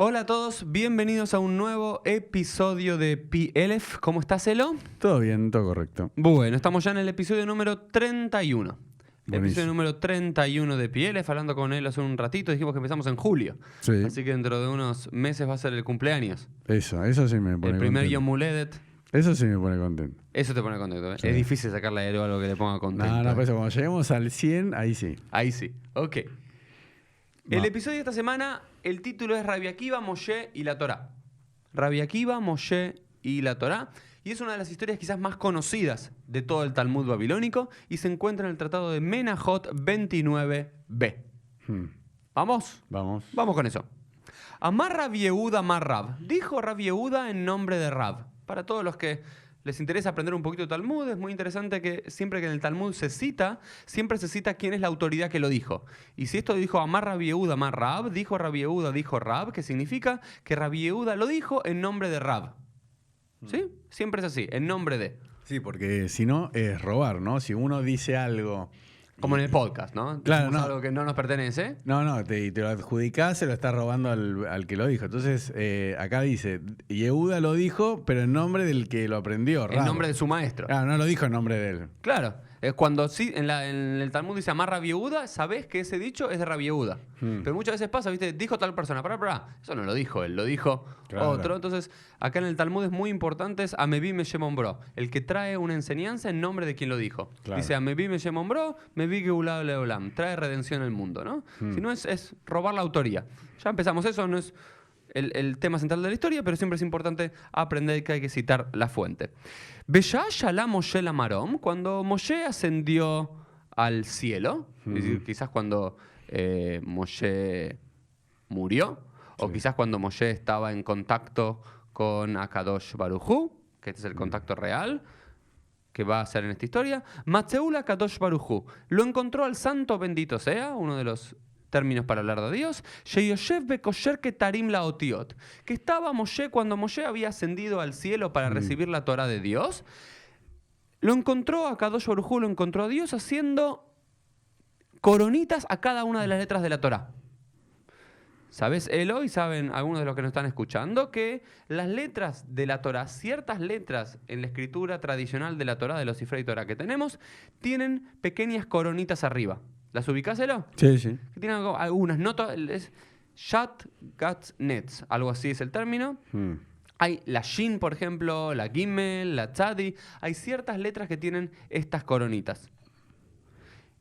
Hola a todos, bienvenidos a un nuevo episodio de PLF. ¿Cómo estás, Elo? Todo bien, todo correcto. Bueno, estamos ya en el episodio número 31. Buenísimo. Episodio número 31 de PLF, hablando con él hace un ratito, dijimos que empezamos en julio. Sí. Así que dentro de unos meses va a ser el cumpleaños. Eso sí me pone El primer contento. Yom Huledet. Eso sí me pone contento. Eso te pone contento, ¿eh? Sí. Es difícil sacarle a Elo algo que le ponga contento. No, pero eso, cuando lleguemos al 100, ahí sí. Ahí sí, ok. El Va. episodio de esta semana, el título es Rabbi Akiva, Moshe y la Torá. Rabbi Akiva, Moshe y la Torá. Y es una de las historias quizás más conocidas de todo el Talmud babilónico y se encuentra en el tratado de Menahot 29b. ¿Vamos? Vamos. Vamos con eso. Amar Rabbi Yehuda, Amar Rab. Dijo Rabbi Yehuda en nombre de Rab. Para todos los que les interesa aprender un poquito de Talmud, es muy interesante que siempre que en el Talmud se cita, siempre se cita quién es la autoridad que lo dijo. Y si esto dijo Amar Rabbi Yehuda, Amar Rab, dijo Rabbi Yehuda, dijo Rab, que significa que Rabbi Yehuda lo dijo en nombre de Rab. ¿Sí? Siempre es así, en nombre de. Sí, porque si no es robar, ¿no? Si uno dice algo... Como en el podcast, ¿no? Claro, Decimos no. algo que no nos pertenece. No, te lo adjudicás, se lo estás robando al que lo dijo. Entonces, acá dice, Yehuda lo dijo, pero en nombre del que lo aprendió. En Rab. nombre de su maestro. Claro, no lo dijo en nombre de él. Claro. Es cuando sí, en el Talmud dice Amar Rabbi Yehuda, sabés que ese dicho es de Rabbi Yehuda. Pero muchas veces pasa, ¿viste? Dijo tal persona, pará. Eso no lo dijo él, lo dijo Claro. otro. Entonces, acá en el Talmud es muy importante, es Amevi Meshem Bro, el que trae una enseñanza en nombre de quien lo dijo. Claro. Dice Amevi Meshem Bro, Mevi Geulah Leolam, trae redención al mundo, ¿no? Si no es robar la autoría. Ya empezamos, eso no es el tema central de la historia, pero siempre es importante aprender que hay que citar la fuente. Beshá Shalá Moshe Lamarom, cuando Moshe ascendió al cielo, es decir, quizás cuando Moshe murió, o quizás cuando Moshe estaba en contacto con Akadosh Baruj Hu, que este es el contacto real que va a ser en esta historia. Matzeula Akadosh Baruj Hu, lo encontró al santo bendito sea, uno de los términos para hablar de Dios, Sheyoshev Bekosher Ketarim Laotiot, que estaba Moshe cuando Moshe había ascendido al cielo para recibir la Torah de Dios. Lo encontró a Kadosh Baruj Hu, lo encontró a Dios haciendo coronitas a cada una de las letras de la Torah. ¿Sabes, Elo? Y saben algunos de los que nos están escuchando que las letras de la Torah, ciertas letras en la escritura tradicional de la Torah, de los Sifrei Torah que tenemos, tienen pequeñas coronitas arriba. ¿Las ubicás, Elo? Sí. Que tienen algunas notas, es Shat Gat Netz, algo así es el término. Hay la Shin, por ejemplo, la Gimel, la Tzadi. Hay ciertas letras que tienen estas coronitas.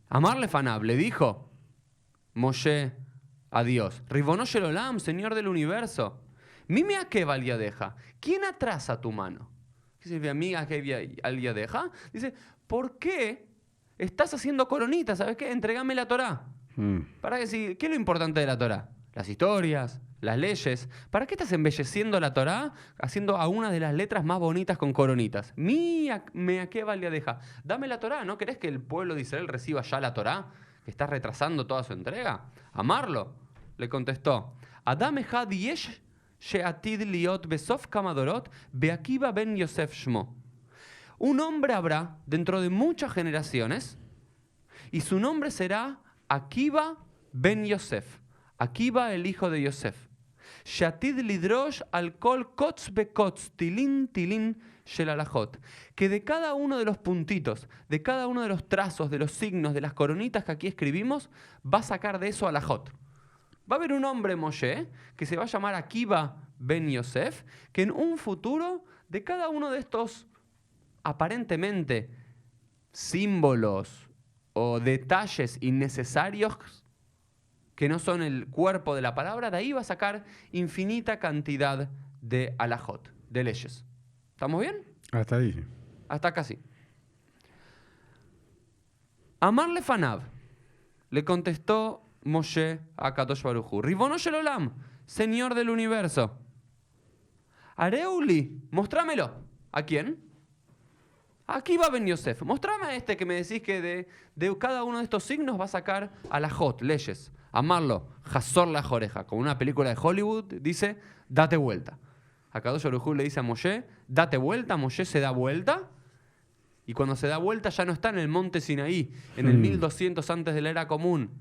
Amar Lefanab le dijo Moshe a Dios, Ribono Shel Olam, Señor del universo, Mimi Akev al Yadeja, ¿quién atrasa tu mano? ¿Qué significa Mimi Akev al Yadeja? Dice, ¿por qué estás haciendo coronitas? ¿Sabes qué? Entrégame la Torá. ¿Para qué? ¿Qué es lo importante de la Torá? Las historias, las leyes. ¿Para qué estás embelleciendo la Torá haciendo a una de las letras más bonitas con coronitas? Me Akev al Yadeja. Dame la Torá, ¿no querés que el pueblo de Israel reciba ya la Torá? ¿Que estás retrasando toda su entrega? Amarlo, le contestó. Adam Echad Yesh She'atid Liot Besof Kamadorot Beakiva Ben Yosef Shmo. Un hombre habrá dentro de muchas generaciones y su nombre será Akiva Ben Yosef. Akiva, el hijo de Yosef. She'atid Lidrosh al Kol Kotz Bekotz Tilin Shel Alajot. Que de cada uno de los puntitos, de cada uno de los trazos, de los signos, de las coronitas que aquí escribimos, va a sacar de eso Alajot. Va a haber un hombre Moshe que se va a llamar Akiva Ben Yosef, que en un futuro, de cada uno de estos aparentemente símbolos o detalles innecesarios que no son el cuerpo de la palabra, de ahí va a sacar infinita cantidad de alajot, de leyes. ¿Estamos bien? Hasta ahí, sí. Hasta acá sí. Amar Lefanab, le contestó Moshe a Kadosh Baruj Hu, Ribono Shel Olam, Señor del universo. Areuli, mostrámelo. ¿A quién? Aquí va Ben Yosef. Mostrame a este que me decís que de cada uno de estos signos va a sacar alajot, leyes. Amarlo, Hazor la Joreja. Como una película de Hollywood dice, date vuelta. A Kadosh Baruj Hu le dice a Moshe, date vuelta. Moshe se da vuelta. Y cuando se da vuelta ya no está en el monte Sinaí, en el 1200 antes de la era común.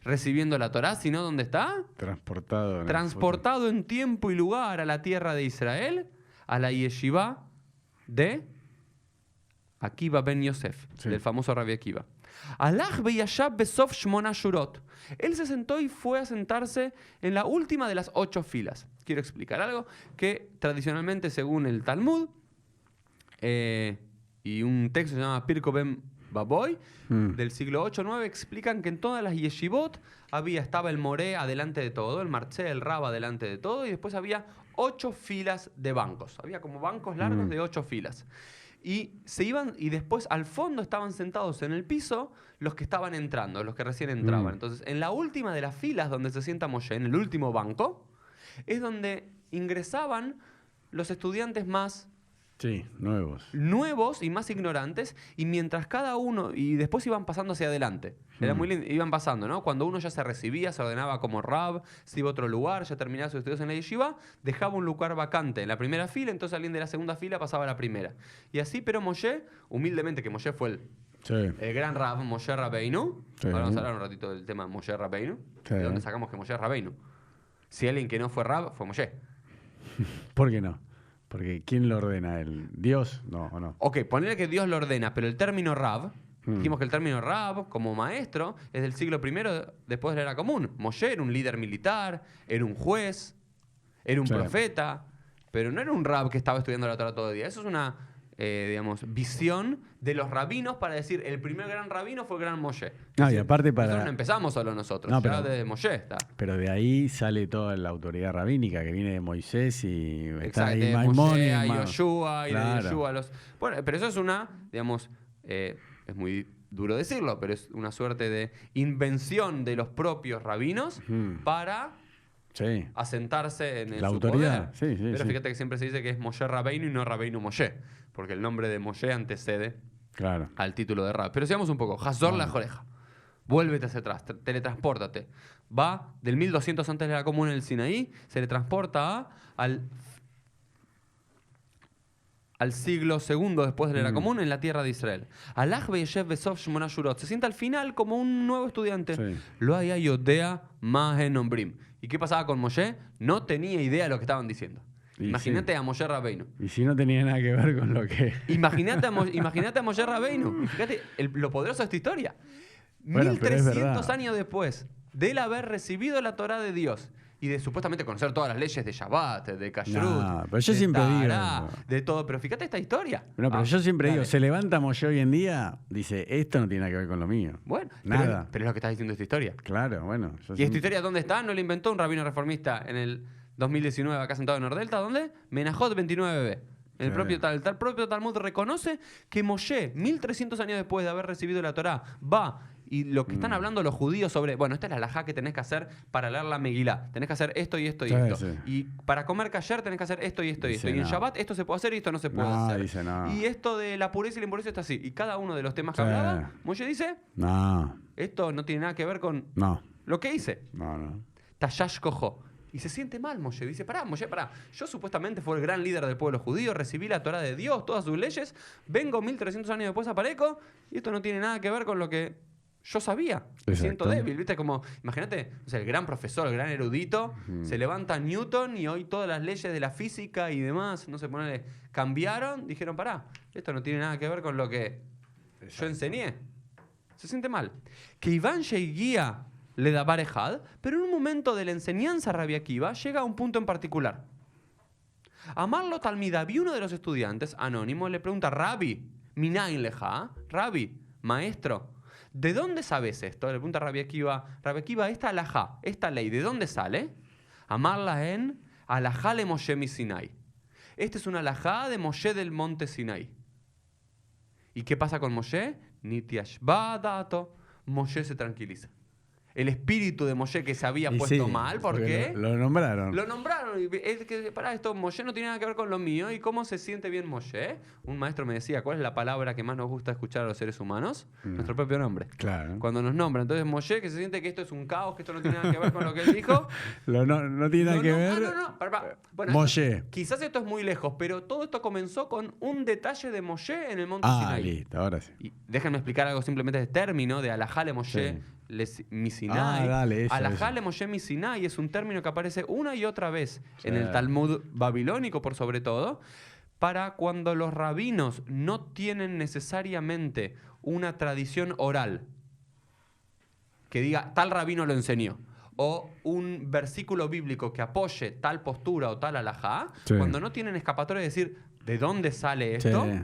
recibiendo la Torá, sino ¿dónde está? Transportado en tiempo y lugar a la tierra de Israel, a la yeshiva de Akiva ben Yosef, del famoso Rabbi Akiva. Alach veyashab besof shmona shurot. Él se sentó y fue a sentarse en la última de las 8 filas. Quiero explicar algo que tradicionalmente, según el Talmud, y un texto que se llama Pirko ben Baboy, del siglo 8-9, explican que en todas las yeshivot estaba el moré adelante de todo, el marché, el rab adelante de todo, y después había 8 filas de bancos. Había como bancos largos de 8 filas. Y se iban, y después al fondo estaban sentados en el piso los que estaban entrando, los que recién entraban. Entonces, en la última de las filas donde se sienta Moshe, en el último banco, es donde ingresaban los estudiantes más nuevos y más ignorantes, y mientras cada uno, y después iban pasando hacia adelante. Era muy lindo, iban pasando, ¿no? Cuando uno ya se recibía, se ordenaba como rab, se iba a otro lugar, ya terminaba sus estudios en la yeshiva, dejaba un lugar vacante en la primera fila, entonces alguien de la segunda fila pasaba a la primera. Y así, pero Moshe, humildemente, que Moshe fue el gran rab, Moshe Rabbeinu. Ahora vamos a hablar un ratito del tema Moshe Rabbeinu. ¿De dónde sacamos que Moshe es Rabbeinu? Si alguien que no fue rab, fue Moshe. ¿Por qué no? Porque ¿quién lo ordena? ¿El Dios? No, ¿o no? Ok, ponerle que Dios lo ordena, pero el término rab, dijimos que el término rab, como maestro, es del siglo I después de la era común. Moshe era un líder militar, era un juez, era un profeta, pero no era un rab que estaba estudiando la Torah todo el día. Eso es una, visión de los rabinos para decir, el primer gran rabino fue el gran Moshe. No, y aparte nosotros no empezamos solo nosotros, no, ya desde Moshe está. Pero de ahí sale toda la autoridad rabínica que viene de Moisés y está ahí de Moshe a Yoshua y de Yoshua a los... Bueno, pero eso es una, es muy duro decirlo, pero es una suerte de invención de los propios rabinos para asentarse en la su autoridad. Poder. Pero fíjate que siempre se dice que es Moshe Rabbeinu y no Rabbeinu Moshe, porque el nombre de Moshe antecede al título de Rab. Pero sigamos un poco. Hazor la joreja. Vuélvete hacia atrás, teletranspórtate. Va del 1200 antes de la comuna del Sinaí, se le transporta al siglo II después de la era común en la tierra de Israel. Alach veyeshev besof shmona shurot. Se sienta al final como un nuevo estudiante. Lo haya yodea mahen ombrim. ¿Y qué pasaba con Moshe? No tenía idea de lo que estaban diciendo. Imagínate a Moshe Rabbeinu. Y si no tenía nada que ver con lo que... Imagínate a Moshe Rabbeinu. Y fíjate lo poderoso de esta historia. 1300 años después de él haber recibido la Torá de Dios y de supuestamente conocer todas las leyes de Shabbat, de Kashrut, pero yo siempre Tará, de todo. Pero fíjate esta historia. No, pero yo siempre digo, se levanta Moshe hoy en día, dice, esto no tiene nada que ver con lo mío. Bueno, nada. Pero es lo que está diciendo esta historia. Claro, bueno. ¿Y esta historia dónde está? ¿No la inventó un rabino reformista en el 2019 acá sentado en Nordelta? ¿Dónde? Menajot 29b. El propio Talmud reconoce que Moshe, 1300 años después de haber recibido la Torá, va y lo que están hablando los judíos sobre, bueno, esta es la halajá que tenés que hacer para leer la Megilá. Tenés que hacer esto y esto y esto. Y para comer kasher tenés que hacer esto y esto y esto. Y en Shabbat esto se puede hacer y esto no se puede hacer. Y esto de la pureza y la impureza está así. Y cada uno de los temas que hablaba, Moshe dice, esto no tiene nada que ver con lo que hice. Tashash Kojo. Y se siente mal Moshe. Dice, Moshe, pará. Yo supuestamente fui el gran líder del pueblo judío, recibí la Torá de Dios, todas sus leyes, vengo 1300 años después a Pareco y esto no tiene nada que ver con lo que yo sabía. Me siento débil, ¿viste? Como, imagínate, el gran profesor, el gran erudito, se levanta Newton y hoy todas las leyes de la física y demás, no sé, cambiaron, dijeron, esto no tiene nada que ver con lo que yo enseñé. Se siente mal. Que Iván Sheiguía le da barejad, pero en un momento de la enseñanza Rabbi Akiva llega a un punto en particular. Amarlo Talmidavi, uno de los estudiantes, anónimo, le pregunta, Rabbi, minain leja, Rabbi, maestro, ¿de dónde sabes esto? Le pregunta Rabbi Akiva, esta alajá, esta ley, ¿de dónde sale? Amarla en alajá le Moshe mi Sinai. Esta es una alajá de Moshe del monte Sinai. ¿Y qué pasa con Moshe? Nitiashba dato, Moshe se tranquiliza. El espíritu de Moshe que se había puesto mal, ¿por qué? Lo nombraron. Lo nombraron bueno, pará, esto Moshe no tiene nada que ver con lo mío. ¿Y cómo se siente bien Moshe? Un maestro me decía, ¿cuál es la palabra que más nos gusta escuchar a los seres humanos? Nuestro propio nombre. Claro. Cuando nos nombran. Entonces Moshe, que se siente que esto es un caos, que esto no tiene nada que ver con lo que él dijo. No tiene nada que ver. No. Bueno, Moshe. Quizás esto es muy lejos, pero todo esto comenzó con un detalle de Moshe en el monte Ah, Sinai. listo, ahora sí. Y déjenme explicar algo simplemente de término de Alajá le Moshe mi Sinai. Dale, eso, Alajá eso. le Moshe mi Sinai es un término que aparece una y otra vez Sí. en el Talmud babilónico, por sobre todo, para cuando los rabinos no tienen necesariamente una tradición oral que diga tal rabino lo enseñó, o un versículo bíblico que apoye tal postura o tal alajá, Sí. cuando no tienen escapatoria de decir de dónde sale esto, Sí.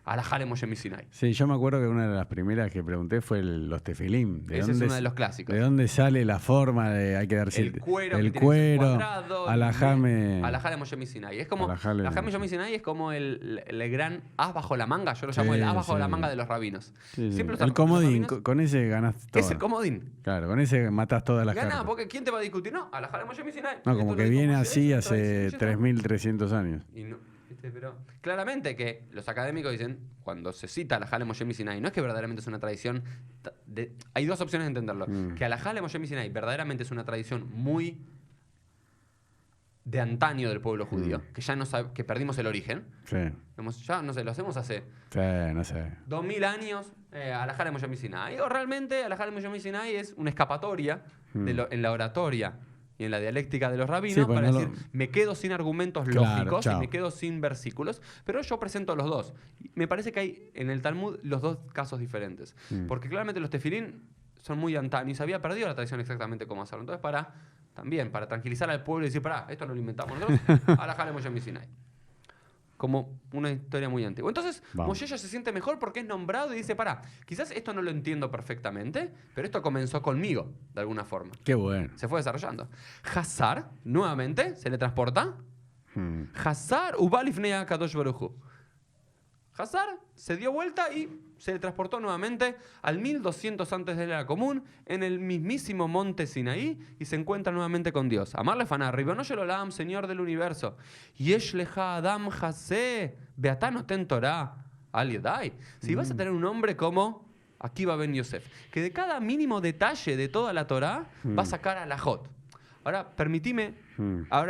alajá le Moshe mi Sinai. Sí, yo me acuerdo que una de las primeras que pregunté fue los tefilim. Ese es uno de los clásicos. ¿De dónde sale la forma de hay que dar El cuero, el que tiene que ser cuero, cuadrado, alajame? alajá le Moshe mi Sinai. Es como Alajá le alajá Moshe. mi Sinai es como el gran as bajo la manga. Yo lo llamo Sí, el as bajo sí. la manga de los rabinos. Sí, sí. Siempre los El comodín, rabinos- con ese ganas todo. es el comodín. Claro, con ese matás todas las Ganá, cartas. porque ¿quién te va a discutir? No, alajá le Moshe mi Sinai. No, Esto como lo que dijo viene Moshe, así es tradición, hace ya está. 3.300 años. Y no, ¿viste? Pero claramente que los académicos dicen, cuando se cita Alajá le Moshe mi Sinai, no es que verdaderamente es una tradición. Hay dos opciones de entenderlo. Que Alajá le Moshe mi Sinai verdaderamente es una tradición muy de antaño del pueblo judío, que ya no que perdimos el origen. Sí, Ya no sé, lo hacemos hace sí, no sé. 2000 años, Alajá le Moshe mi Sinai. O realmente Alajá le Moshe mi Sinai es una escapatoria en la oratoria y en la dialéctica de los rabinos Sí, pues para no decir, me quedo sin argumentos Claro, lógicos chao. y me quedo sin versículos, pero yo presento los dos. Y me parece que hay en el Talmud los dos casos diferentes. Porque claramente los tefilín son muy antaños y se había perdido la tradición exactamente cómo hacerlo. Entonces, para tranquilizar al pueblo y decir, esto no lo inventamos nosotros, Alajá le Moshe mi Sinai. Como una historia muy antigua. Entonces, Vamos. Moshe ya se siente mejor porque es nombrado y dice, quizás esto no lo entiendo perfectamente, pero esto comenzó conmigo, de alguna forma. Qué bueno. Se fue desarrollando. Hazar, nuevamente, se le transporta. Hmm. Hazar ubalifnea kadosh baruchu. Hazar se dio vuelta y se le transportó nuevamente al 1200 antes de la era común, en el mismísimo monte Sinaí, y se encuentra nuevamente con Dios. Amarle fanar, Ribono shel olam, Señor del universo. Yesh leja adam haseh, beatá noten Torah, al yedai. Si vas a tener un hombre como Akiva ben Yosef, que de cada mínimo detalle de toda la Torah va a sacar a la Jot. Ahora, permitime,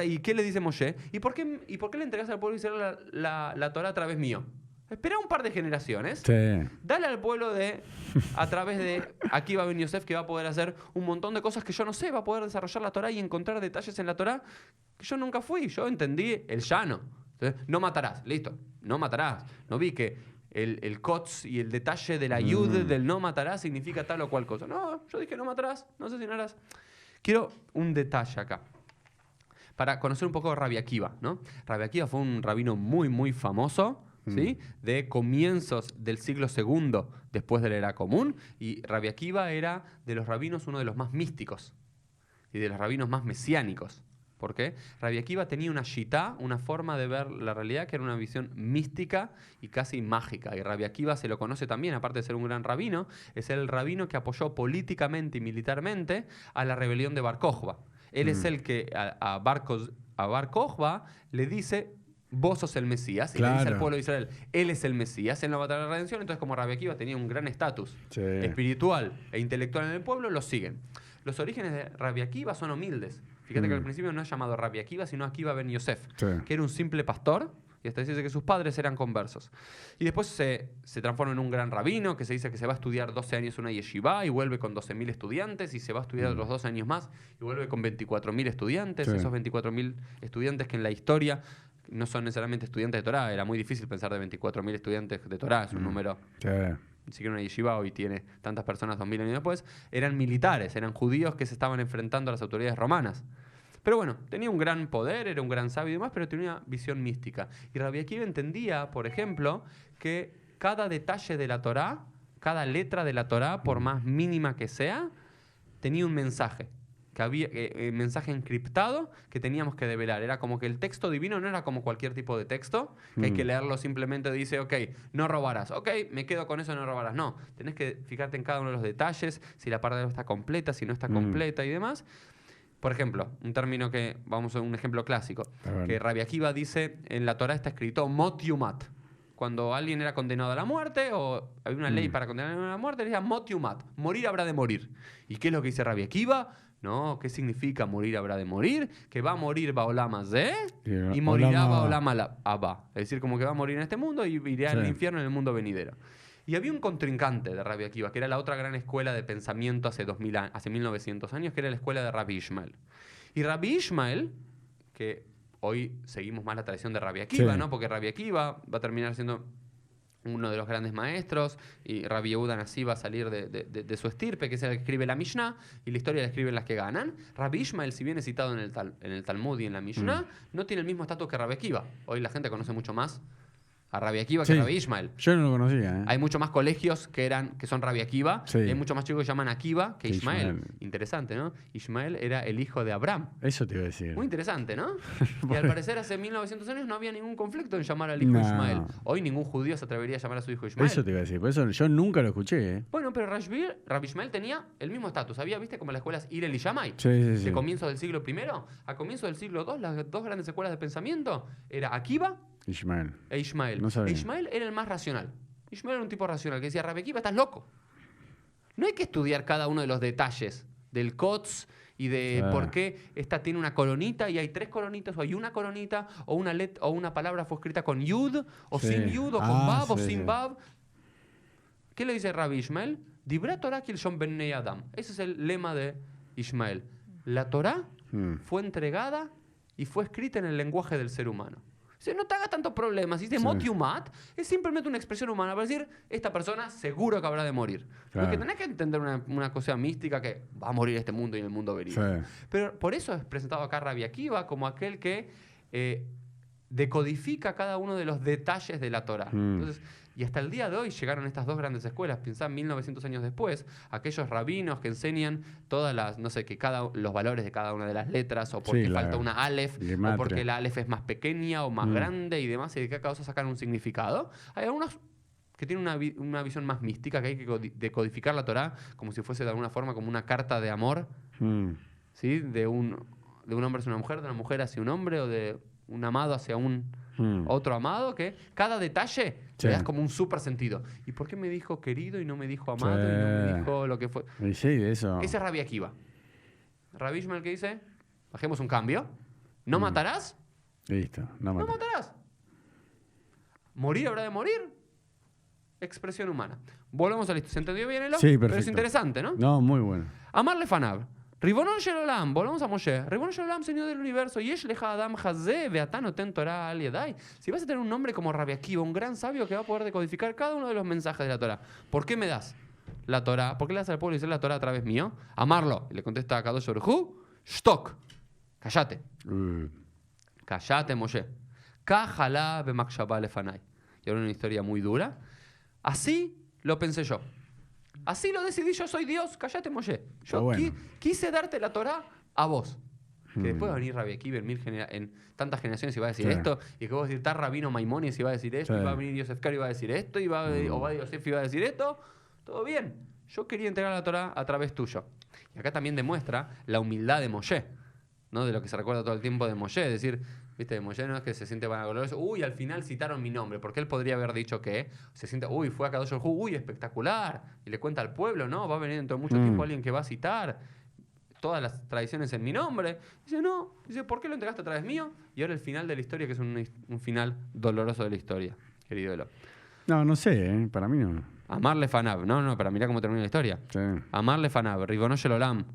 ¿y qué le dice Moshe? ¿Y por qué le entregas al pueblo de Israel la Torah a través mío? Espera un par de generaciones. Sí. Dale al pueblo a través de Akiva ben Yosef, que va a poder hacer un montón de cosas que yo no sé, va a poder desarrollar la Torah y encontrar detalles en la Torah que yo nunca fui. Yo entendí el llano. Entonces, no matarás, listo, no matarás. No vi que el kotz y el detalle de la yud del no matarás significa tal o cual cosa. No, yo dije no matarás, no asesinarás. Quiero un detalle acá. Para conocer un poco de Rabbi Akiva, ¿no? Rabbi Akiva fue un rabino muy, muy famoso, ¿sí? De comienzos del siglo II después de la era común, y Rabbi Akiva era de los rabinos uno de los más místicos y de los rabinos más mesiánicos. ¿Por qué? Rabbi Akiva tenía una shitá, una forma de ver la realidad que era una visión mística y casi mágica. Y Rabbi Akiva se lo conoce también, aparte de ser un gran rabino, es el rabino que apoyó políticamente y militarmente a la rebelión de Bar Kokhba. Él es el que a Bar Kokhba le dice, vos sos el Mesías, y le dice al pueblo de Israel, él es el Mesías en la batalla de la redención. Entonces, como Rabbi Akiva tenía un gran estatus espiritual e intelectual en el pueblo, lo siguen. Los orígenes de Rabbi Akiva son humildes. Fíjate que al principio no es llamado Rabbi Akiva, sino Akiva ben Yosef, que era un simple pastor, y hasta dice que sus padres eran conversos. Y después se transforma en un gran rabino, que se dice que se va a estudiar 12 años en una yeshiva y vuelve con 12.000 estudiantes, y se va a estudiar otros 2 años más y vuelve con 24.000 estudiantes. Esos 24.000 estudiantes que en la historia no son necesariamente estudiantes de Torah. Era muy difícil pensar de 24.000 estudiantes de Torah, es un número... Ni siquiera una yeshiva hoy tiene tantas personas 2000 años después. Eran militares, eran judíos que se estaban enfrentando a las autoridades romanas. Pero bueno, tenía un gran poder, era un gran sabio y demás, pero tenía una visión mística. Y Rabbi Akiva entendía, por ejemplo, que cada detalle de la Torá, cada letra de la Torá, por más mínima que sea, tenía un mensaje. Que había mensaje encriptado que teníamos que develar. Era como que el texto divino no era como cualquier tipo de texto, que hay que leerlo simplemente, dice, ok, no robarás, ok, me quedo con eso, no robarás. No, tenés que fijarte en cada uno de los detalles, si la palabra está completa, si no está completa y demás. Por ejemplo, un término que, vamos a un ejemplo clásico, que Rabbi Akiva dice, en la Torá está escrito mot yumat. Cuando alguien era condenado a la muerte o había una ley para condenar a la muerte, decía mot yumat, morir habrá de morir. ¿Y qué es lo que dice Rabbi Akiva? No, ¿qué significa morir habrá de morir? Que va a morir Baolam Hazeh y morirá Baolam Abba. Es decir, como que va a morir en este mundo y irá al infierno en el mundo venidero. Y había un contrincante de Rabbi Akiva, que era la otra gran escuela de pensamiento hace 1900 años, que era la escuela de Rabbi Ishmael. Y Rabbi Ishmael, que hoy seguimos más la tradición de Rabbi Akiva, ¿no? Porque Rabbi Akiva va a terminar siendo uno de los grandes maestros, y Rabbi Yehuda Nasi va a salir de su estirpe, que es el que escribe la Mishnah, y la historia la escriben las que ganan. Rabbi Ishmael, si bien es citado en el Talmud y en la Mishnah, no tiene el mismo estatus que Rabbi Akiva. Hoy la gente conoce mucho más a Rabbi Akiva que a Rabbi Ishmael. Yo no lo conocía. Hay mucho más colegios que son Rabbi Akiva, y hay mucho más chicos que llaman Akiva que Ishmael. Interesante, ¿no? Ishmael era el hijo de Abraham. Eso te iba a decir. Muy interesante, ¿no? Y al parecer hace 1900 años no había ningún conflicto en llamar al hijo Ishmael. Hoy ningún judío se atrevería a llamar a su hijo Ishmael. Eso te iba a decir, por eso yo nunca lo escuché. Bueno, pero Rabbi Ishmael tenía el mismo estatus. Había, viste, como las escuelas Hillel y Shammai. Sí. Comienzo del siglo I, a comienzo del siglo II, las dos grandes escuelas de pensamiento era Akiva e Ishmael. No sabía. Ishmael era el más racional. Ishmael era un tipo racional que decía, Rabbi Akiva, estás loco. No hay que estudiar cada uno de los detalles del Kotz y de por qué esta tiene una coronita y hay 3 coronitas, o hay una coronita, o una palabra fue escrita con Yud, o sin Yud, o con Bab, o sin Bab. ¿Qué le dice Rabbi Ishmael? Dibra Torah kilshon bennei Adam. Ese es el lema de Ishmael. La Torah fue entregada y fue escrita en el lenguaje del ser humano. Si no te hagas tantos problemas. Si dice mot yumat, es simplemente una expresión humana para decir, esta persona seguro que habrá de morir. Claro. Porque tenés que entender una cosa mística que va a morir este mundo y en el mundo venidero. Pero por eso es presentado acá Rabbi Akiva como aquel que decodifica cada uno de los detalles de la Torah. Entonces, y hasta el día de hoy llegaron estas dos grandes escuelas. Pensá 1900 años después, aquellos rabinos que enseñan todas las, no sé, los valores de cada una de las letras, o porque falta una alef, o porque la alef es más pequeña o más grande y demás, y de cada cosa sacan un significado. Hay algunos que tienen una visión más mística, que hay que decodificar la Torah como si fuese de alguna forma como una carta de amor, ¿sí? De un hombre hacia una mujer, de una mujer hacia un hombre, o de un amado hacia un otro amado, que cada detalle le das como un súper sentido. ¿Y por qué me dijo querido y no me dijo amado y no me dijo lo que fue? Sí, eso. Ese es Rabbi Akiva. Rabbi Ishmael, que dice, bajemos un cambio. ¿No matarás? Listo, no matarás. ¿Morir habrá de morir? Expresión humana. Volvemos a listo. ¿Se entendió bien, Elo? Sí, perfecto. Pero es interesante, ¿no? No, muy bueno. Amarle Fanab. Ribonon Shel Olam, volvamos a Moshe. Ribonon Shel Olam, Señor del universo. Yesh lecha Adam Hazeh ve'ata noten Torah al yadai. Si vas a tener un nombre como Rabbi Akiva, un gran sabio que va a poder decodificar cada uno de los mensajes de la Torah, ¿por qué me das la Torah? ¿Por qué le das al pueblo y dices la Torah a través mío? Amarlo. Y le contesta a Kadosh Baruj Hu, Shtok. Cállate. Cállate, Moshe. Kajalá bemakshaba lefanai. Y ahora una historia muy dura. Así lo pensé yo. Así lo decidí, yo soy Dios, cállate, Moshe. Yo quise darte la Torah a vos. Que después va a venir Rabbi Akiva en tantas generaciones y va a decir esto, y que vos vas a decir, está Rabino Maimónides y va a decir esto, y va a venir Yosef Karo y va a decir esto, y va a venir Obadiah Yosef y va a decir esto. Todo bien. Yo quería entregar la Torah a través tuyo. Y acá también demuestra la humildad de Moshe, ¿no? De lo que se recuerda todo el tiempo de Moshe. Es decir, viste, Moshe no es que se siente vanaglorioso. Uy, al final citaron mi nombre. Porque él podría haber dicho que se siente, uy, fue a Kadosh Baruj Hu, uy, espectacular. Y le cuenta al pueblo, ¿no? Va a venir dentro de mucho tiempo alguien que va a citar todas las tradiciones en mi nombre. Dice, no. Dice, ¿por qué lo entregaste a través mío? Y ahora el final de la historia, que es un final doloroso de la historia, querido Elo. No sé, para mí no. Amarle Fanab. No, para mirar cómo termina la historia. Sí. Amarle Fanab. Ribono Shel Olam.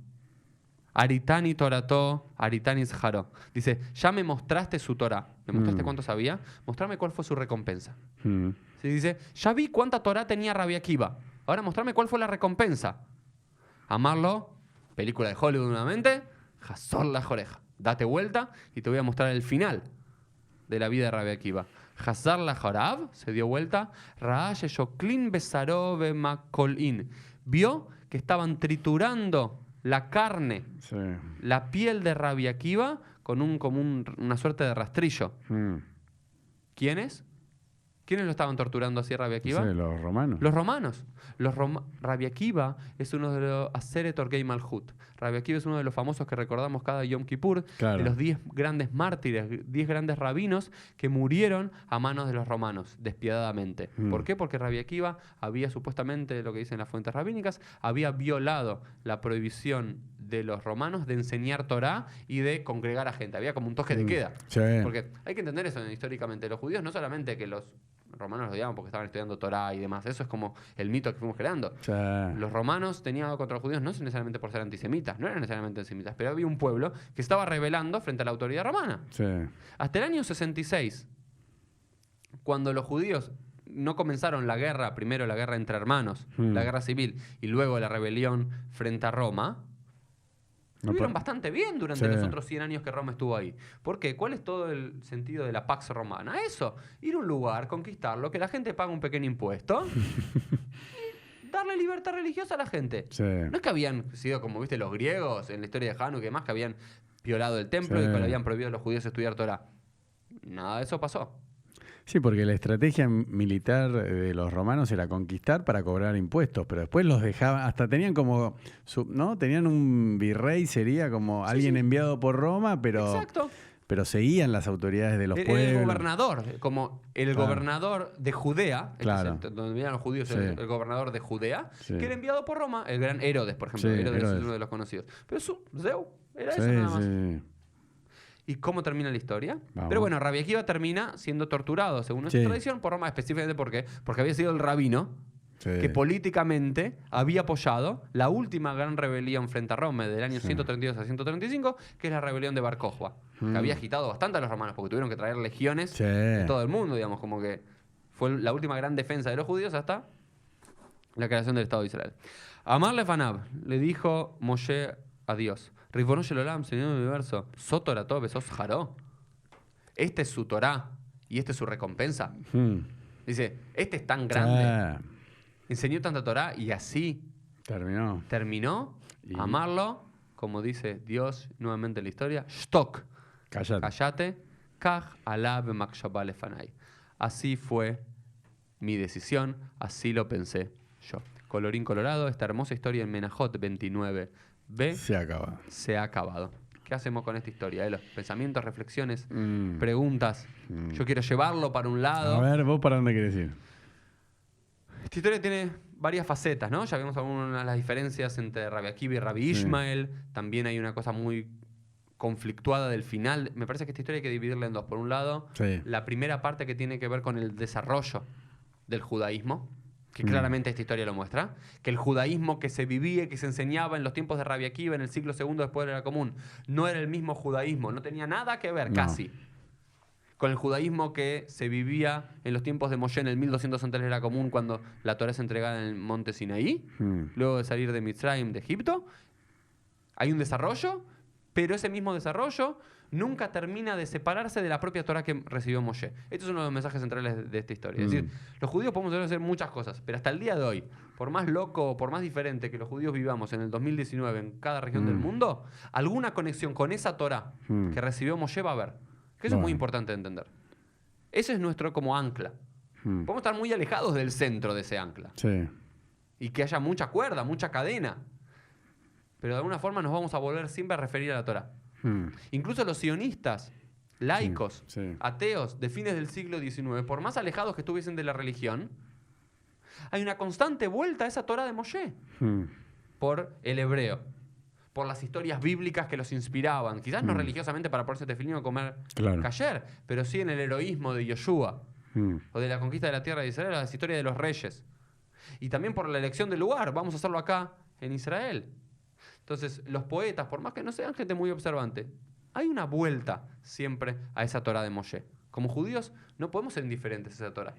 Aritani Torato, Aritani Zharo. Dice, ya me mostraste su Torah. ¿Me mostraste cuánto sabía? Mostrame cuál fue su recompensa. ¿Sí? Dice, ya vi cuánta Torah tenía Rabbi Akiva. Ahora mostrame cuál fue la recompensa. Amarlo, película de Hollywood nuevamente, Hazor la Joreja. Date vuelta y te voy a mostrar el final de la vida de Rabbi Akiva. Hazar la Jorav, se dio vuelta. Ra'ash Shoklin Besaro Bemakolin. Vio que estaban triturando la carne, la piel de Rabbi Akiva con una suerte de rastrillo. ¿Quiénes? ¿Quiénes lo estaban torturando así a Rabbi Akiva? No sé, los romanos. Los romanos. Rabbi Akiva es uno de los Aseret Torgei Malhut. Rabbi Akiva es uno de los famosos que recordamos cada Yom Kippur, Claro. de los 10 grandes mártires, 10 grandes rabinos que murieron a manos de los romanos, despiadadamente. ¿Por qué? Porque Rabbi Akiva había supuestamente, lo que dicen las fuentes rabínicas, había violado la prohibición de los romanos de enseñar Torá y de congregar a gente. Había como un toque de queda. Sí. Porque hay que entender eso históricamente. Los judíos no solamente que los romanos los odiaban porque estaban estudiando Torá y demás. Eso es como el mito que fuimos creando. Sí. Los romanos tenían algo contra los judíos no necesariamente por ser antisemitas, no eran necesariamente antisemitas, pero había un pueblo que estaba rebelando frente a la autoridad romana. Sí. Hasta el año 66, cuando los judíos no comenzaron la guerra, primero la guerra entre hermanos, la guerra civil, y luego la rebelión frente a Roma, estuvieron bastante bien durante los otros 100 años que Roma estuvo ahí. ¿Por qué? ¿Cuál es todo el sentido de la Pax Romana? Eso, ir a un lugar, conquistarlo, que la gente pague un pequeño impuesto y darle libertad religiosa a la gente. Sí. No es que habían sido, como viste, los griegos en la historia de Hanukkah y demás, que habían violado el templo y que le habían prohibido a los judíos estudiar Torah. Nada de eso pasó. Sí, porque la estrategia militar de los romanos era conquistar para cobrar impuestos, pero después los dejaban, hasta tenían como, ¿no? Tenían un virrey, sería como alguien enviado por Roma, Exacto. pero seguían las autoridades de los pueblos. El gobernador, como el gobernador de Judea, Claro. donde vivían los judíos, el gobernador de Judea, Sí. que era enviado por Roma, el gran Herodes, por ejemplo. Sí, Herodes Herodes. es uno de los conocidos. Pero Zeu, era Sí, eso nada más. sí. ¿Y cómo termina la historia? Vamos. Pero bueno, Rabbi Akiva termina siendo torturado, según nuestra Sí. tradición, por Roma, específicamente porque había sido el rabino Sí. que políticamente había apoyado la última gran rebelión frente a Roma del año 132 a 135, que es la rebelión de Bar Kokhba, que había agitado bastante a los romanos porque tuvieron que traer legiones Sí. de todo el mundo, digamos, como que fue la última gran defensa de los judíos hasta la creación del Estado de Israel. Amar Lefanab, le dijo Moshe a Dios, Ribono Shel Olam, Señor del Universo, So Torah Tov, sos Jaró. Este es su Torah y esta es su recompensa. Dice, este es tan grande, Sí. enseñó tanta Torah y así Terminó. Y- amarlo, como dice Dios nuevamente en la historia, Shtok, Cállate. cállate, Kaj Alab Makshaba Lefanai. Así fue mi decisión, así lo pensé yo. Colorín colorado, esta hermosa historia en Menajot 29b Se acaba. se ha acabado. ¿Qué hacemos con esta historia? Los pensamientos, reflexiones, preguntas. Yo quiero llevarlo para un lado. A ver, ¿vos para dónde querés ir? Esta historia tiene varias facetas, ¿no? Ya vimos algunas de las diferencias entre Rabbi Akiva y Rabbi Ishmael. También hay una cosa muy conflictuada del final. Me parece que esta historia hay que dividirla en dos. Por un lado, Sí. la primera parte que tiene que ver con el desarrollo del judaísmo, que claramente esta historia lo muestra, que el judaísmo que se vivía y que se enseñaba en los tiempos de Rabbi Akiva en el siglo II después de la Era Común no era el mismo judaísmo, no tenía nada que ver, No. casi, con el judaísmo que se vivía en los tiempos de Moshe en el 1200 antes de la Era Común, cuando la Torá es entregada en el monte Sinaí, luego de salir de Mitzrayim, de Egipto. Hay un desarrollo, pero ese mismo desarrollo nunca termina de separarse de la propia Torá que recibió Moshe. Este es uno de los mensajes centrales de esta historia. Es decir, los judíos podemos hacer muchas cosas, pero hasta el día de hoy, por más loco, por más diferente que los judíos vivamos en el 2019 en cada región del mundo, alguna conexión con esa Torá que recibió Moshe va a haber. Que eso es muy Bueno. importante de entender. Ese es nuestro como ancla. Podemos estar muy alejados del centro de ese ancla. Sí. Y que haya mucha cuerda, mucha cadena. Pero de alguna forma nos vamos a volver siempre a referir a la Torá. Incluso los sionistas, laicos, Sí. ateos de fines del siglo XIX, por más alejados que estuviesen de la religión, hay una constante vuelta a esa Torá de Moshe por el hebreo, por las historias bíblicas que los inspiraban. Quizás no religiosamente para ponerse tefilín o comer Claro. kasher, pero sí en el heroísmo de Yoshua o de la conquista de la tierra de Israel, las historias de los reyes. Y también por la elección del lugar. Vamos a hacerlo acá, en Israel. Entonces, los poetas, por más que no sean gente muy observante, hay una vuelta siempre a esa Torá de Moshe. Como judíos, no podemos ser indiferentes a esa Torá.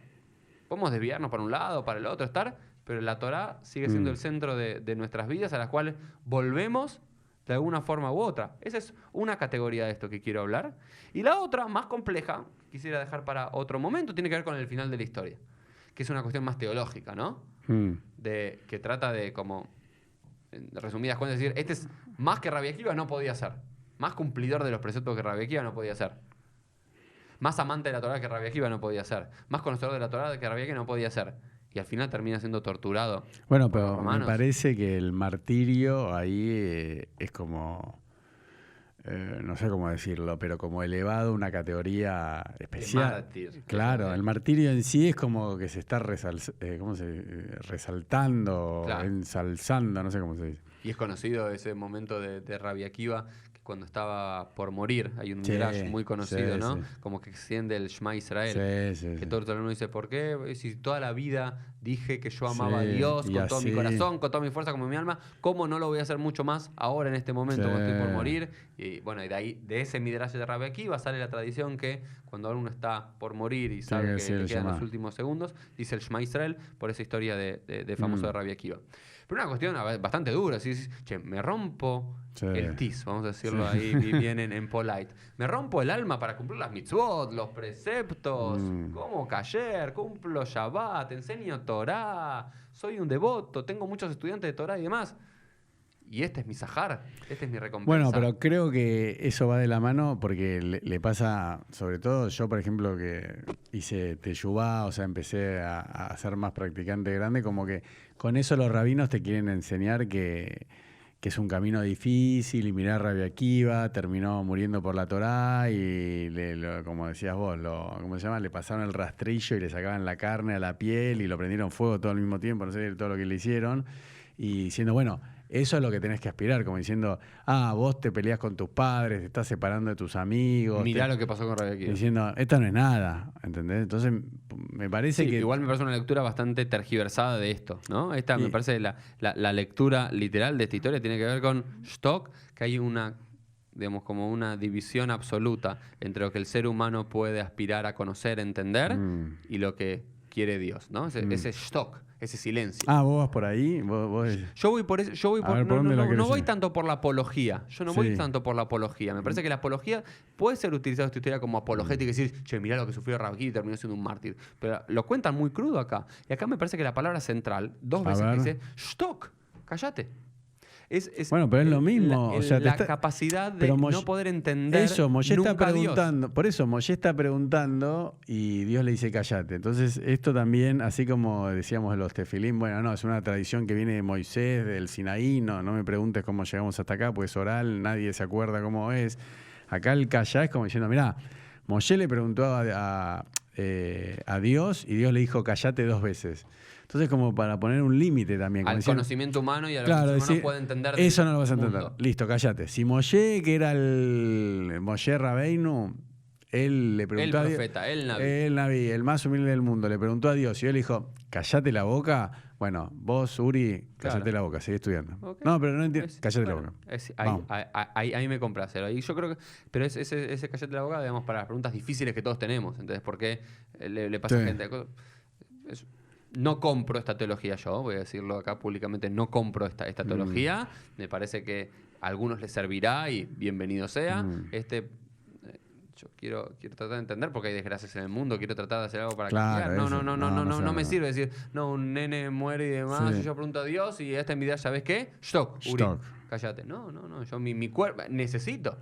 Podemos desviarnos para un lado, para el otro, pero la Torá sigue siendo el centro de nuestras vidas, a las cuales volvemos de alguna forma u otra. Esa es una categoría de esto que quiero hablar. Y la otra, más compleja, quisiera dejar para otro momento, tiene que ver con el final de la historia, que es una cuestión más teológica, ¿no? Que trata de, como, en resumidas cuentas, decir, este es más que Rabbi Akiva no podía ser. Más cumplidor de los preceptos que Rabbi Akiva no podía ser. Más amante de la Torá que Rabbi Akiva no podía ser. Más conocedor de la Torá que Rabbi Akiva no podía ser. Y al final termina siendo torturado. Bueno, por los pero me romanos. parece que el martirio ahí es como, no sé cómo decirlo, pero como elevado a una categoría especial. Mártir. Claro, el martirio en sí es como que se está resaltando, Claro. ensalzando, no sé cómo se dice. Y es conocido ese momento de Rabbi Akiva, que cuando estaba por morir, hay un Sí, midrash muy conocido, sí, ¿no? sí. Como que extiende el Shema Israel. Sí, sí, Que sí. todo el mundo dice, ¿por qué? Si toda la vida dije que yo amaba Sí, a Dios y con todo mi así. corazón, con toda mi fuerza, con mi alma, ¿cómo no lo voy a hacer mucho más ahora en este momento cuando estoy por Sí. morir? Y bueno, y de ahí, de ese midrash de Rabbi Akiva sale la tradición que cuando uno está por morir y sabe que que decir le el quedan Shema. los últimos segundos, dice el Shema Israel por esa historia de famoso de Rabbi Akiva. Pero una cuestión bastante dura, si dices, che, me rompo Sí. el tis, vamos a decirlo ahí bien en polite. Me rompo el alma para cumplir las mitzvot, los preceptos, como Kasher, cumplo Shabbat, enseño Torah, soy un devoto, tengo muchos estudiantes de Torah y demás. Y este es mi sahar, este es mi recompensa. Bueno, pero creo que eso va de la mano porque le pasa, sobre todo yo, por ejemplo, que hice teshuvá, o sea, empecé a ser más practicante grande, como que con eso los rabinos te quieren enseñar que es un camino difícil y mirá Rabbi Akiva, terminó muriendo por la Torá y, como decías vos, ¿cómo se llama? Le pasaron el rastrillo y le sacaban la carne a la piel y lo prendieron fuego todo al mismo tiempo, no sé todo lo que le hicieron, y diciendo, bueno, eso es lo que tenés que aspirar, como diciendo, vos te peleás con tus padres, te estás separando de tus amigos. Mirá lo que pasó con Rabbi Akiva. Diciendo, esto no es nada, ¿entendés? Entonces, me parece Sí, que... igual me parece una lectura bastante tergiversada de esto, ¿no? Esta me parece la lectura literal de esta historia tiene que ver con Stock, que hay una, digamos, como una división absoluta entre lo que el ser humano puede aspirar a conocer, entender, y lo que quiere Dios, ¿no? Ese Stock, ese silencio. vos vas por ahí, vos... Yo voy por eso, A ver, ¿por dónde la querés no voy ir? tanto por la apología. Yo no voy Sí. tanto por la apología. Me parece que la apología puede ser utilizada esta historia como apologética y decir, che, mirá lo que sufrió Rabbi Akiva y terminó siendo un mártir. Pero lo cuentan muy crudo acá. Y acá me parece que la palabra central, dos A veces que ver. dice, stock, cállate. Bueno, pero es lo mismo. O sea, la capacidad de no poder entender eso, Moshe está nunca a Dios. preguntando. Por eso, Moshe está preguntando y Dios le dice callate. Entonces, esto también, así como decíamos de los tefilín, bueno, no, es una tradición que viene de Moisés, del Sinaí, no me preguntes cómo llegamos hasta acá, pues es oral, nadie se acuerda cómo es. Acá el callá es como diciendo, mirá, Moshe le preguntó a Dios y Dios le dijo callate 2 veces. Entonces, como para poner un límite también. Al diciendo, conocimiento humano y a lo claro, que el ser humano decir, puede entender. eso no lo vas a del entender. mundo. Listo, cállate. Si Moshe, que era el Moshe Rabbeinu, él le preguntó El a Dios. profeta, el Naví. El Naví, el más humilde del mundo, le preguntó a Dios y él dijo, callate la boca. Bueno, vos, Uri, callate Claro. la boca, seguí estudiando. Ok. No, pero no entiendo. Es- Callate bueno, la boca. ahí, Vamos. ahí me compras. Y yo creo que. Pero ese callate la boca, digamos, para las preguntas difíciles que todos tenemos. Entonces, ¿por qué le pasa a Sí. gente? No compro esta teología yo, voy a decirlo acá públicamente, no compro esta teología. Me parece que a algunos les servirá y bienvenido sea. Yo quiero tratar de entender porque hay desgracias en el mundo, quiero tratar de hacer algo para Claro, cambiar. eso. No me No. sirve decir, no, un nene muere y demás, Sí. y yo pregunto a Dios y esta es mi idea, ¿sabes qué? Stock, Uri, Stock. cállate. No, yo mi cuerpo necesito.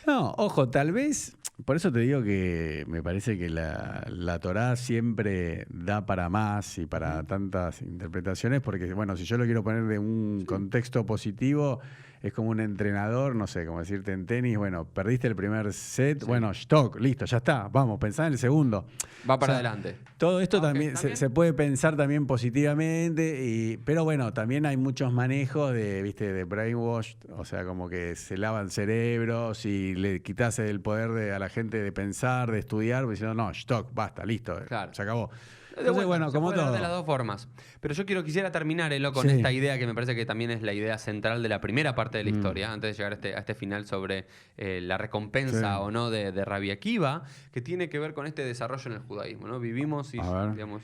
No, ojo, tal vez, por eso te digo que me parece que la Torá siempre da para más y para tantas interpretaciones, porque, bueno, si yo lo quiero poner de un contexto positivo, es como un entrenador, no sé, como decirte en tenis, bueno, perdiste el primer set, bueno, stock, listo, ya está, vamos, pensá en el segundo. Va para O sea, adelante. Todo esto Ok, también ¿también? se puede pensar también positivamente, pero bueno, también hay muchos manejos de brainwash, o sea, como que se lavan cerebros y le quitas el poder a la gente de pensar, de estudiar, diciendo, no, stock, basta, listo, Claro. se acabó. De Entonces, vuelta, bueno, se como puede dar todo. de las dos formas. Pero yo quisiera terminar, Elo, con Sí. esta idea que me parece que también es la idea central de la primera parte de la historia, antes de llegar a este final sobre la recompensa Sí. o no de Rabbi Akiva, que tiene que ver con este desarrollo en el judaísmo, ¿no? Vivimos y, A ver. digamos,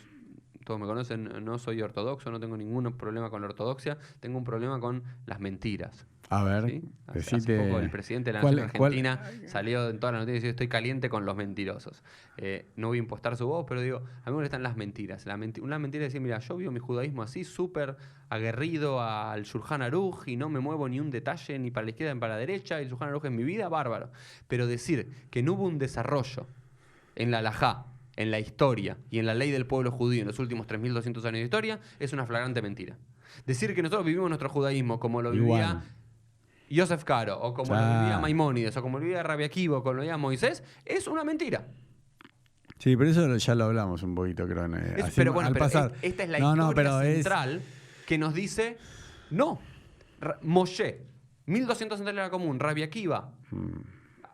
todos me conocen, no soy ortodoxo, no tengo ningún problema con la ortodoxia, tengo un problema con las mentiras. A ver, ¿Sí? Hace decite... poco el presidente de la ¿cuál- Nación Argentina salió en todas las noticias diciendo estoy caliente con los mentirosos. No voy a impostar su voz, pero digo, a mí me molestan las mentiras. Una mentira es decir, mira, yo vivo mi judaísmo así, súper aguerrido al Shulchan Aruch y no me muevo ni un detalle ni para la izquierda ni para la derecha, y el Shulchan Aruch es mi vida, bárbaro. Pero decir que no hubo un desarrollo en la halajá, en la historia y en la ley del pueblo judío en los últimos 3.200 años de historia es una flagrante mentira. Decir que nosotros vivimos nuestro judaísmo como lo vivía Yosef Karo, o como lo vivía Maimónides, o como lo vivía Rabbi Akiva, o como lo vivía Moisés, es una mentira. Sí, pero eso ya lo hablamos un poquito, creo. Pero bueno, esta es la historia central que nos dice, no, Moshe, 1200 antes de la era común, Rabbi Akiva,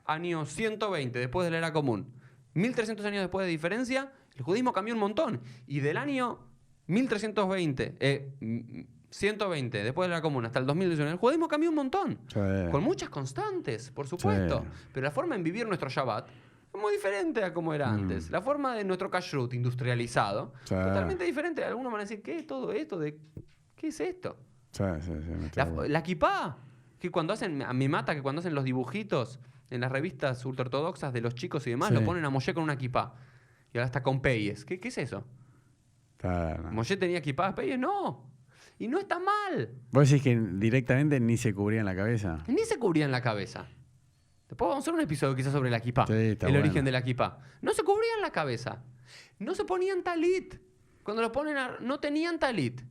año 120 después de la era común, 1300 años después de diferencia, el judaísmo cambió un montón. Y del año 120 después de la era común hasta el 2019, el judaísmo cambió un montón. Sí. Con muchas constantes, por supuesto. Sí. Pero la forma en vivir nuestro Shabbat es muy diferente a como era antes. La forma de nuestro kashrut industrializado, totalmente diferente. Algunos van a decir, ¿qué es todo esto? ¿Qué es esto? La kipá, que cuando hacen, me mata que cuando hacen los dibujitos en las revistas ultraortodoxas de los chicos y demás, lo ponen a Moshe con una kipá. Y ahora está con peyes. ¿Qué es eso? ¿Moshe tenía kipá? ¿Peyes? No. Y no está mal. ¿Vos decís que directamente ni se cubrían la cabeza? Ni se cubrían la cabeza. Después vamos a hacer un episodio quizás sobre la kipá. Sí, origen de la kipá. No se cubrían la cabeza. No se ponían talit. Cuando lo ponen no tenían talit.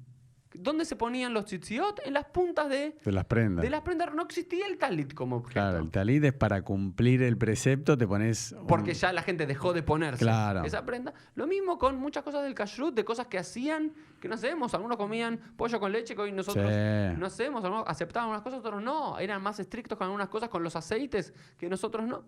¿Dónde se ponían los tzitziot? En las puntas de las prendas. De las prendas. No existía el talit como objeto. Claro, el talit es para cumplir el precepto, te pones... Porque ya la gente dejó de ponerse esa prenda. Lo mismo con muchas cosas del kashrut, de cosas que hacían, que no hacemos. Algunos comían pollo con leche, que hoy nosotros no hacemos. Algunos aceptaban unas cosas, otros no. Eran más estrictos con algunas cosas, con los aceites, que nosotros no.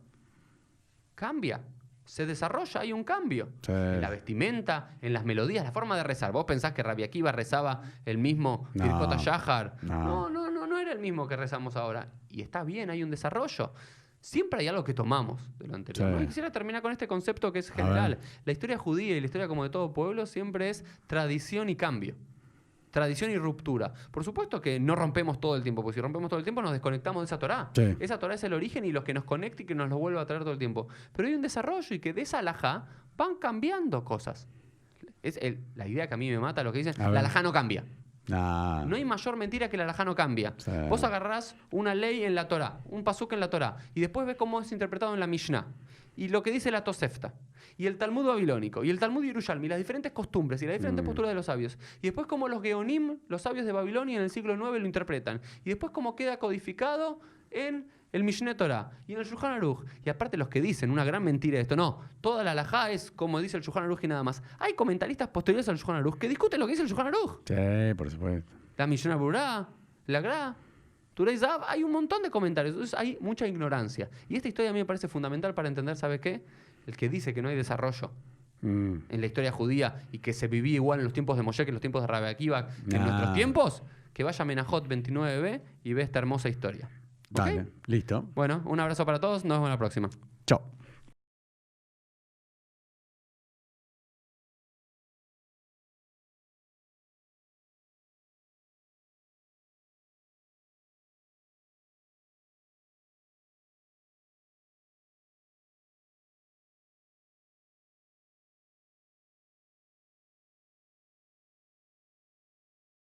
Cambia. Se desarrolla, hay un cambio. En la vestimenta, en las melodías, la forma de rezar. ¿Vos pensás que Rabbi Akiva rezaba el mismo Birkot HaShahar? No era el mismo que rezamos ahora. Y está bien, hay un desarrollo. Siempre hay algo que tomamos de lo anterior. ¿No? Y quisiera terminar con este concepto que es general. La historia judía y la historia como de todo pueblo siempre es tradición y cambio. Tradición y ruptura. Por supuesto que no rompemos todo el tiempo, porque si rompemos todo el tiempo nos desconectamos de esa Torá. Esa Torá es el origen y los que nos conecta y que nos lo vuelve a traer todo el tiempo. Pero hay un desarrollo y que de esa halajá van cambiando cosas. Es la idea que a mí me mata, lo que dicen, la halajá no cambia. No hay mayor mentira que la halajá no cambia. Vos agarrás una ley en la Torá, un pasuk en la Torá, y después ves cómo es interpretado en la Mishnah. Y lo que dice la Tosefta, y el Talmud babilónico, y el Talmud Yerushalmi, las diferentes costumbres y las diferentes posturas de los sabios. Y después cómo los Geonim, los sabios de Babilonia en el siglo IX lo interpretan. Y después cómo queda codificado en el Mishneh Torah y en el Shulchan Aruch. Y aparte los que dicen una gran mentira de esto, no, toda la halajá es como dice el Shulchan Aruch y nada más. Hay comentaristas posteriores al Shulchan Aruch que discuten lo que dice el Shulchan Aruch. Sí, por supuesto. La Mishnah Berurah, la Gra, Turei Zahav, hay un montón de comentarios. Entonces hay mucha ignorancia. Y esta historia a mí me parece fundamental para entender, ¿sabe qué? El que dice que no hay desarrollo en la historia judía y que se vivía igual en los tiempos de Moshe que en los tiempos de Rabbi Akiva, que en nuestros tiempos, que vaya a Menajot 29b y ve esta hermosa historia. Dale, listo. Bueno, un abrazo para todos, nos vemos la próxima. Chao.